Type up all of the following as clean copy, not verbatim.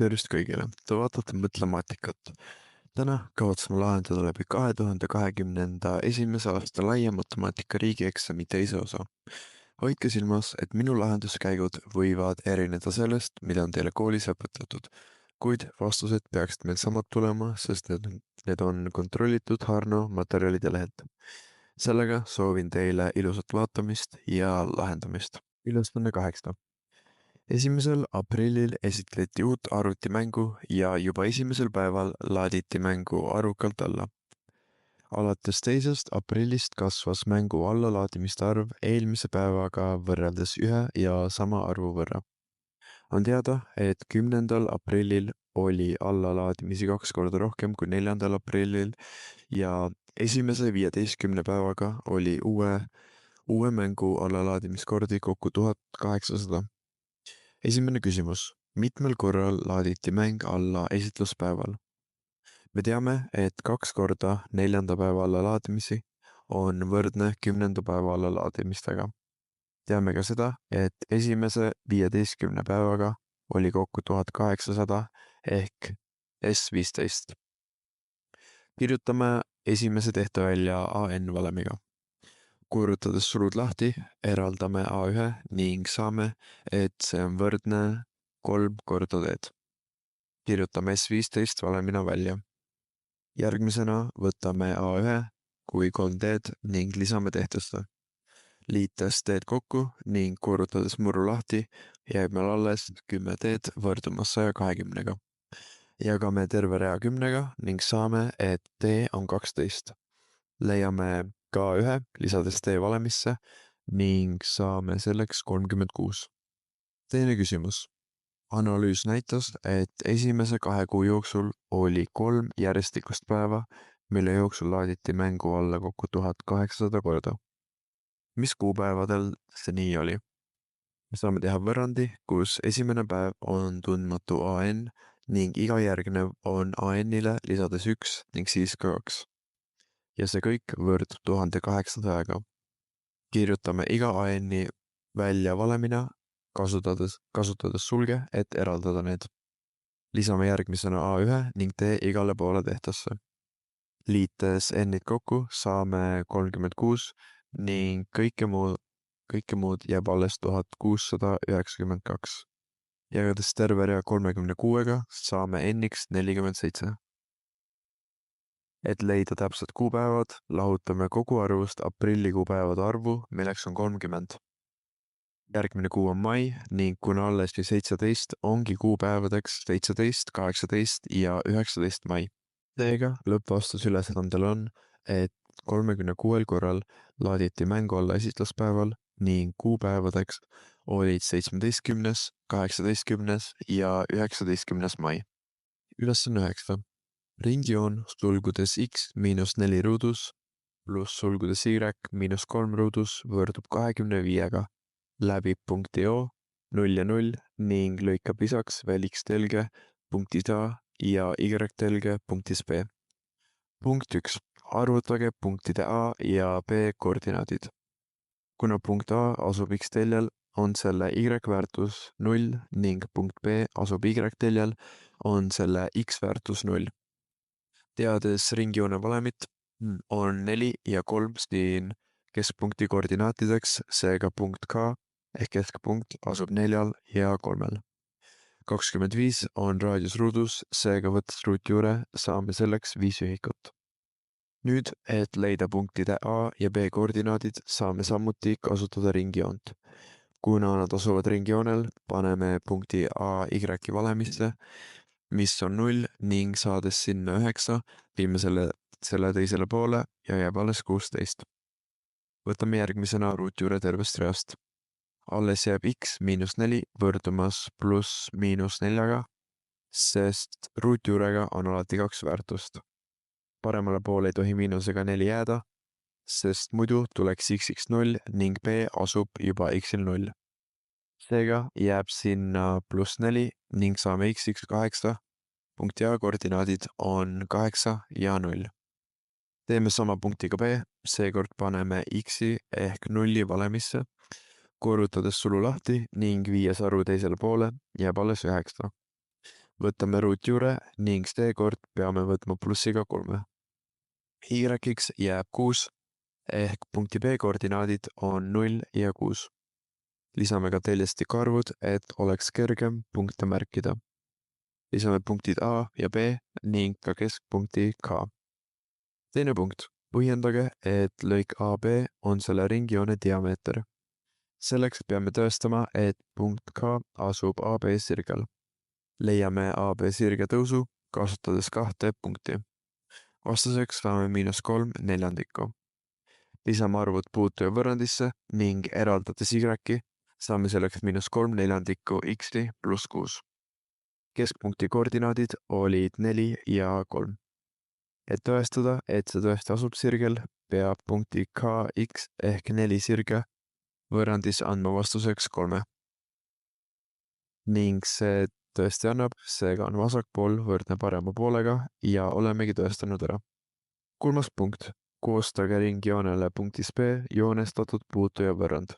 Tervist kõigile, te vaatate Mõtlemaatikat. Täna kavatseme lahendada läbi 2020. esimese aasta laia matemaatika riigieksami teise osa. Hoidke silmas, et minu lahenduskäigud võivad erineda sellest, mida on teile koolis õpetatud, kuid vastused peaksid meil samad tulema, sest need on kontrollitud Harno materjalide lehelt. Sellega soovin teile ilusat vaatamist ja lahendamist. Ülesanne 8. 1. aprillil esitleti uut arvutimängu ja juba esimesel päeval laaditi mängu arvukalt alla. Alates 2. aprillist kasvas mängu allalaadimiste arv eelmise päevaga võrreldes ühe ja sama arvu võrra. On teada, et 10. aprillil oli allalaadimisi 2 korda rohkem kui 4. aprillil ja esimese 15 päevaga oli uue mängu allalaadimiskordi kokku 1800. Esimene küsimus. Mitmel korral laaditi mäng alla esitluspäeval? Me teame, et 2 korda 4. päeva allalaadimisi on võrdne 10. päeva allalaadimistega. Teame ka seda, et esimese 15 päevaga oli kokku 1800 ehk S15. Kirjutame esimese tehte välja AN valemiga. Kuulutades sulud lahti, eraldame A1 ning saame, et see on võrdne 3 korda D. Kirjutame S15 valemina välja. Järgmisena võtame A1 kui 3D ning lisame tehtesse. Liites D kokku ning kuulutades murru lahti, jääb meil alles 10D võrdumas 120-ga. Jagame terve rea 10-ga ning saame, et D on 12. Leiame K1 lisades D valemisse ning saame selleks 36. Teine küsimus. Analüüs näitas, et esimese 2 kuu jooksul oli 3 järjestikust päeva, mille jooksul laaditi mängu alla kokku 1800 korda. Mis kuupäevadel see nii oli? Me saame teha võrrandi, kus esimene päev on tundmatu AN ning iga järgnev on AN-ile lisades 1 ning siis ka 2. Ja see kõik võrdub 1800-ga. Kirjutame iga AN-i välja valemina, kasutades sulge, et eraldada need. Lisame järgmisena A1 ning D igale poole tehtesse. Liites N-id kokku saame 36 ning kõike muud jääb alles 1692. Jagades terve rea 36-ga saame N-iks 47. Et leida täpsed kuupäevad, lahutame kogu arvust aprillikuu päevade arvu, milleks on 30. Järgmine kuu on mai ning kuna alles 17 ongi kuupäevadeks 17, 18 ja 19 mai. Seega lõppvastus ülesandel on, et 36 korral laaditi mängu alla esitluspäeval ning kuupäevadeks olid 17., 18. ja 19. mai. Ülesanne 9. Ringjoon sulgudes X -4 ruudus pluss sulgudes Y -3 ruudus võrdub 25-ga, läbib punkti O 0 ja 0 ning lõikab lisaks veel X-telge punktis A ja Y-telge punktis B. Punkt 1. Arvutage punktide A ja B koordinaadid. Kuna punkt A asub X-teljel, on selle Y-väärtus 0 ning punkt B asub Y-teljel, on selle X-väärtus 0. Teades ringjoone valemit, on 4 ja 3 siin keskpunkti koordinaatideks, seega punkt K ehk keskpunkt asub 4 ja 3. 25 on raadius ruudus, seega võttes ruutjuure saame selleks 5 ühikut. Nüüd, et leida punktide A ja B koordinaadid, saame samuti kasutada ringjoont. Kuna nad asuvad ringjoonel, paneme punkti A Y valemisse, mis on 0 ning saades sinna 9, viime selle teisele poole ja jääb alles 16. Võtame järgmisena ruutjuure tervest reast. Alles jääb X -4 võrdumas pluss -4-ga, sest ruutjuurega on alati 2 väärtust. Paremale poole ei tohi miinusega 4 jääda, sest muidu tuleks X 0 ning B asub juba X-il 0. Seega jääb sinna +4 ning saame X 8. Punkti A koordinaadid on 8 ja 0. Teeme sama punktiga B, seekord paneme X-i ehk 0 valemisse, korrutades sulu lahti ning viies arvu teisele poole jääb alles 9. Võtame ruutjuure ning seekord peame võtma plussiga 3. Y-iks jääb 6 ehk punkti B koordinaadid on 0 ja 6. Lisame ka teljestiku arvud, et oleks kergem punkte märkida. Lisame punktid A ja B ning ka keskpunkti K. Teine punkt. Põhjendage, et lõik AB on selle ringjoone diameeter. Selleks peame tõestama, et punkt K asub AB sirgel. Leiame AB sirge tõusu, kasutades 2 punkti. Vastuseks saame -3/4. Lisame arvud puutuja võrrandisse ning eraldades Y, saame selleks -3/4 X pluss 6. Keskpunkti koordinaadid olid 4 ja 3. Et tõestada, et see tõesti asub sirgel, peab punkti KX ehk 4 sirge võrrandis andma vastuseks 3. Ning see tõesti annab, seega on vasakpool võrdne parema poolega ja olemegi tõestanud ära. 3. punkt. Koostage ringjoonele punktis B joonestatud puutuja võrrand.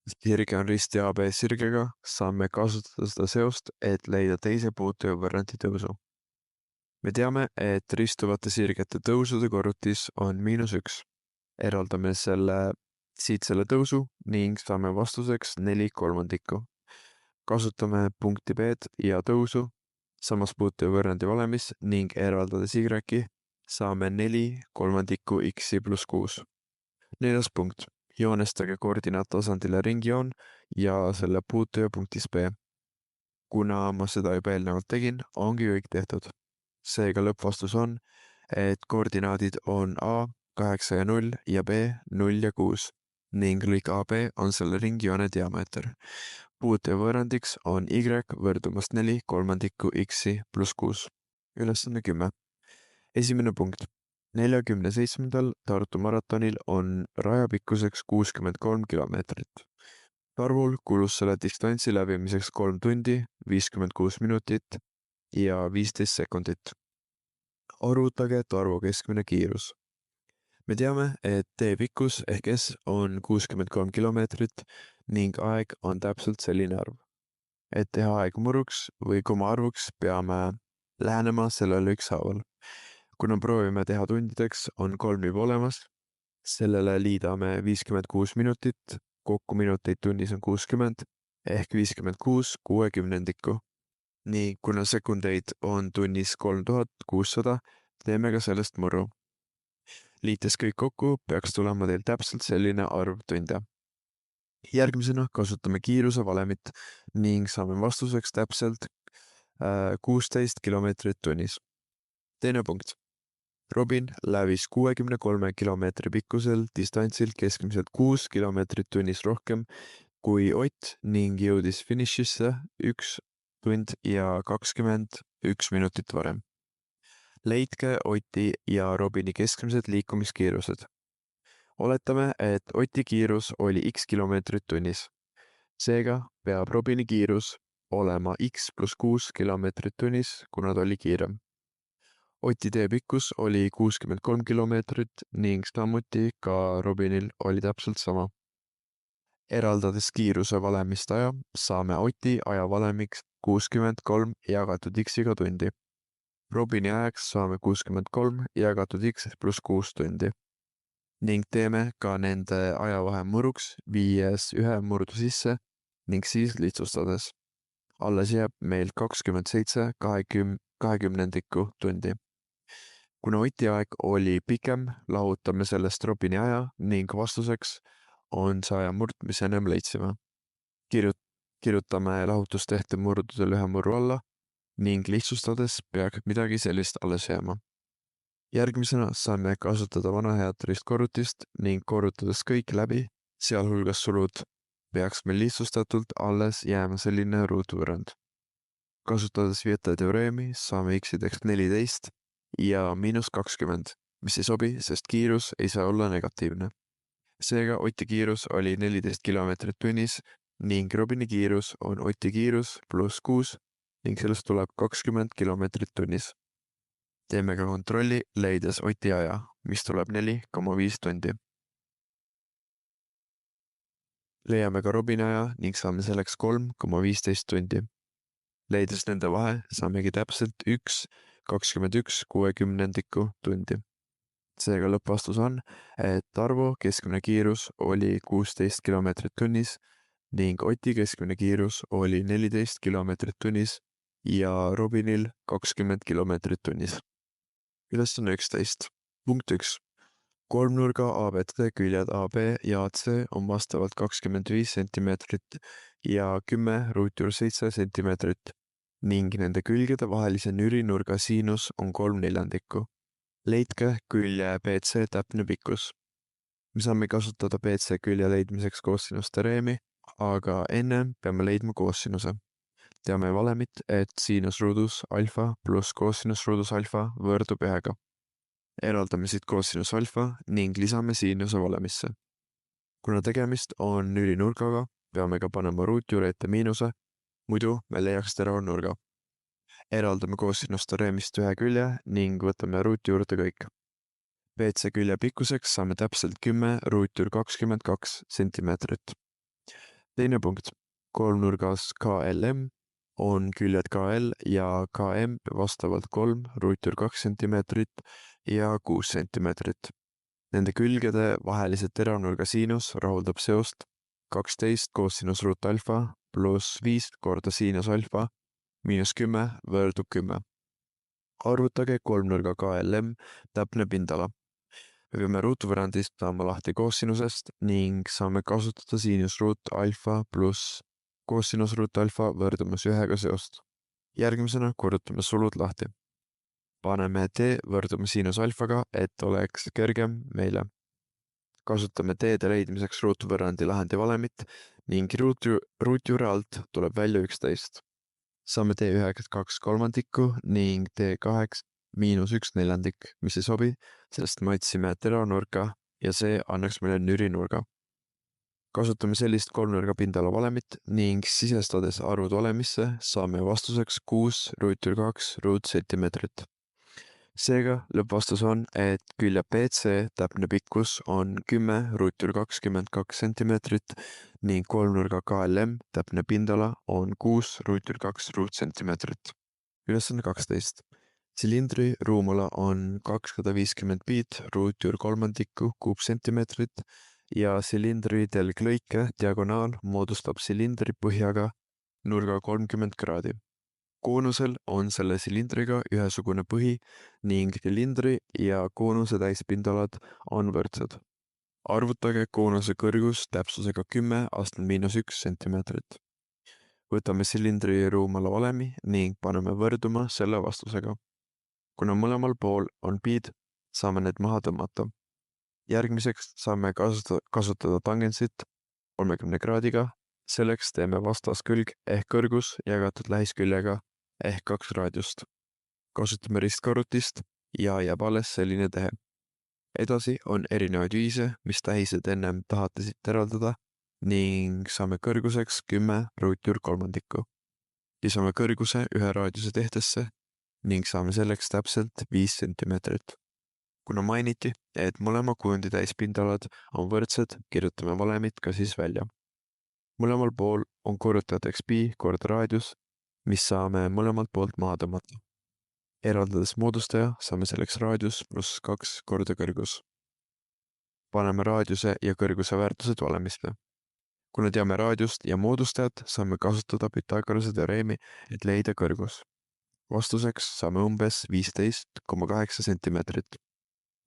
Sirge on risti AB sirgega, saame kasutada seda seost, et leida teise puutuja võrrandi tõusu. Me teame, et ristuvate sirgete tõusude korrutis on -1. Eraldame siit selle tõusu ning saame vastuseks 4/3. Kasutame punkti B-d ja tõusu samas puutuja võrrandi valemis ning eraldades Y saame 4/3 X pluss 6. 4. punkt. Joonestage koordinaattasandile ringjoon ja selle puutuja punktis B. Kuna ma seda juba eelnevalt tegin, ongi kõik tehtud. Seega lõppvastus on, et koordinaadid on A 8 ja 0 ja B 0 ja 6 ning lõik AB on selle ringjoone diameeter. Puutuja võrrandiks on Y võrdumast 4/3 X pluss 6. Ülesanne 10. Esimene punkt. 47. Tartu maratonil on rajapikkuseks 63 kilomeetrit. Tarvul kulus selle distantsi läbimiseks 3 tundi, 56 minutit ja 15 sekundit. Arvutage Tarvo keskmine kiirus. Me teame, et tee pikkus ehk S on 63 kilomeetrit ning aeg on täpselt selline arv. Et teha aeg mõruks või komaarvuks, peame lähenema sellele ükshaaval. Kuna proovime teha tundideks, on 3 juba olemas. Sellele liidame 56 minutit, kokku minuteid tunnis on 60 ehk 56 60. Nii, kuna sekundeid on tunnis 3600, teeme ka sellest mõru. Liites kõik kokku, peaks tulema teil täpselt selline arv tunde. Järgmisena kasutame kiiruse valemit ning saame vastuseks täpselt 16 kilomeetrit tunnis. Teine punkt. Robin lävis 63 kilomeetri pikkusel distantsil keskmiselt 6 kilomeetrit tunnis rohkem kui Ott ning jõudis finišisse 1 tund ja 21 minutit varem. Leidke Oti ja Robini keskmised liikumiskiirused. Oletame, et Oti kiirus oli X kilomeetrit tunnis. Seega peab Robini kiirus olema X pluss 6 kilomeetrit tunnis, kuna ta oli kiirem. Oti tee pikkus oli 63 kilomeetrit ning samuti ka Robinil oli täpselt sama. Eraldades kiiruse valemist aja, saame Oti aja valemiks 63 jagatud X-iga tundi. Robini ajaks saame 63 jagatud X pluss 6 tundi. Ning teeme ka nende ajavahe mõruks, viies ühe murdu sisse ning siis lihtsustades. Alles jääb meil 27 20 tundi. Kuna Oti aeg oli pikem, lahutame sellest Robini aja ning vastuseks on see aja murd, mis ennem leidsime. Kirjutame lahutustehte murdudel ühe murru alla ning lihtsustades peaks midagi sellist alles jääma. Järgmisena saame kasutada vana head ristkorrutist ning korrutades kõik läbi, sealhulgas sulud, peaks meil lihtsustatult alles jääma selline ruutvõrrand. Kasutades Vieta teoreemi saame X-ideks 14 ja -20, mis ei sobi, sest kiirus ei saa olla negatiivne. Seega Oti kiirus oli 14 kilomeetrit tunnis ning Robini kiirus on Oti kiirus pluss 6 ning sellest tuleb 20 kilomeetrit tunnis. Teeme ka kontrolli, leides Oti aja, mis tuleb 4,5 tundi. Leiame ka Robini aja ning saame selleks 3,15 tundi. Leides nende vahe, saamegi täpselt 1,21 tundi. Seega lõppvastus on, et Arvo keskmine kiirus oli 16 kilomeetrit tunnis ning Oti keskmine kiirus oli 14 kilomeetrit tunnis ja Robinil 20 kilomeetrit tunnis. Ülesanne 11. Punkt 1. Kolmnurga ABT küljed AB ja AC on vastavalt 25 cm ja 10√7 cm ning nende külgede vahelise nürinurga siinus on 3/4. Leidke külje BC täpne pikkus. Me saame kasutada BC külje leidmiseks koosinustereemi, aga ennem peame leidma koosinuse. Teame valemit, et siinusruudus alfa pluss koosinusruudus alfa võrdub 1-ga. Eraldame siit koosinus alfa ning lisame siinuse valemisse. Kuna tegemist on nürinurgaga, peame ka panema ruutjuurde ette miinuse, muidu me leiaks terava nurga. Eraldame koosinustereemist 1 külje ning võtame ruutjuurde kõik. BC külje pikkuseks saame täpselt 10√22 cm. Teine punkt. Kolmnurgas KLM on küljed KL ja KM vastavalt 3√2 cm ja 6 cm. Nende külgede vahelise teravnurga siinus rahuldab seost 12 koosinus ruut alfa pluss 5 korda siinus alfa miinus 10 võrdub 10. Arvutage kolmnurga KLM täpne pindala. Me peame ruutvõrrandist saama lahti koosinusest ning saame kasutada siinusruut alfa pluss koosinusruut alfa võrdumas 1-ga seost. Järgmisena korrutame sulud lahti. Paneme T võrduma siinus alfaga, et oleks kergem meile. Kasutame T-de leidmiseks ruutvõrrandi lahendi valemit ning ruutjuure alt tuleb välja 11. Saame T1 2/3 ning T2 -1/4, mis ei sobi, sest me otsime teravnurka ja see annaks meile nürinurga. Kasutame sellist kolmnurga pindala valemit ning sisestades arvud valemisse saame vastuseks 6√2 cm. Seega lõppvastus on, et külje BC täpne pikkus on 10√22 cm ning kolmnurga KLM täpne pindala on 6√2 cm. Ülesanne 12. Silindri ruumala on 250 piit ruutjuur 1/3 kuupsentimeetrit ja silindri telglõike diagonaal moodustab silindri põhjaga nurga 30 kraadi. Koonusel on selle silindriga ühesugune põhi ning silindri ja koonuse täispindalad on võrdsed. Arvutage koonuse kõrgus täpsusega 10⁻⁻1 cm. Võtame silindri ruumala valemi ning paneme võrduma selle vastusega. Kuna mõlemal pool on piid, saame need maha tõmmata. Järgmiseks saame kasutada tangentsit 30 kraadiga, selleks teeme vastaskülg ehk kõrgus jagatud lähisküljega ehk 2 raadiust. Kasutame ristkorrutist ja jääb alles selline tehe. Edasi on erinevaid viise, mis tähised ennem tahate siit eraldada ning saame kõrguseks 10√3. Lisame kõrguse 1 raadiuse tehtesse ning saame selleks täpselt 5 cm. Kuna mainiti, et mõlema kujundi täispindalad on võrdsed, kirjutame valemit ka siis välja. Mõlemal pool on korrutajateks pi korda raadius, mis saame mõlemalt poolt maha tõmmata. Eraldades moodustaja saame selleks raadius pluss 2 korda kõrgus. Paneme raadiuse ja kõrguse väärtused valemisse. Kuna teame raadiust ja moodustajat, saame kasutada Pythagorase teoreemi, et leida kõrgus. Vastuseks saame umbes 15,8 cm.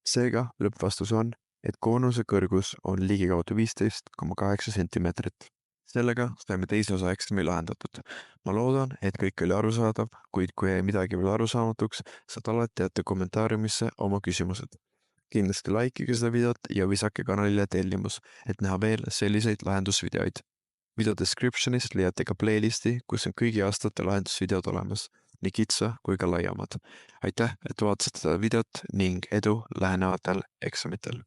Seega lõppvastus on, et koonuse kõrgus on ligikaudu 15,8 cm. Sellega saime teise osa eksami lahendatud. Ma loodan, et kõik oli arusaadav, kuid kui jäi midagi veel arusaamatuks, saad alati jätta kommentaariumisse oma küsimused. Kindlasti likeige seda videot ja visake kanalile tellimus, et näha veel selliseid lahendusvideoid. Video descriptionist leiate ka playlisti, kus on kõigi aastate lahendusvideod olemas, nii kitsa kui ka laiemad. Aitäh, et vaatasid seda videot ning edu lähenevatel eksamitel!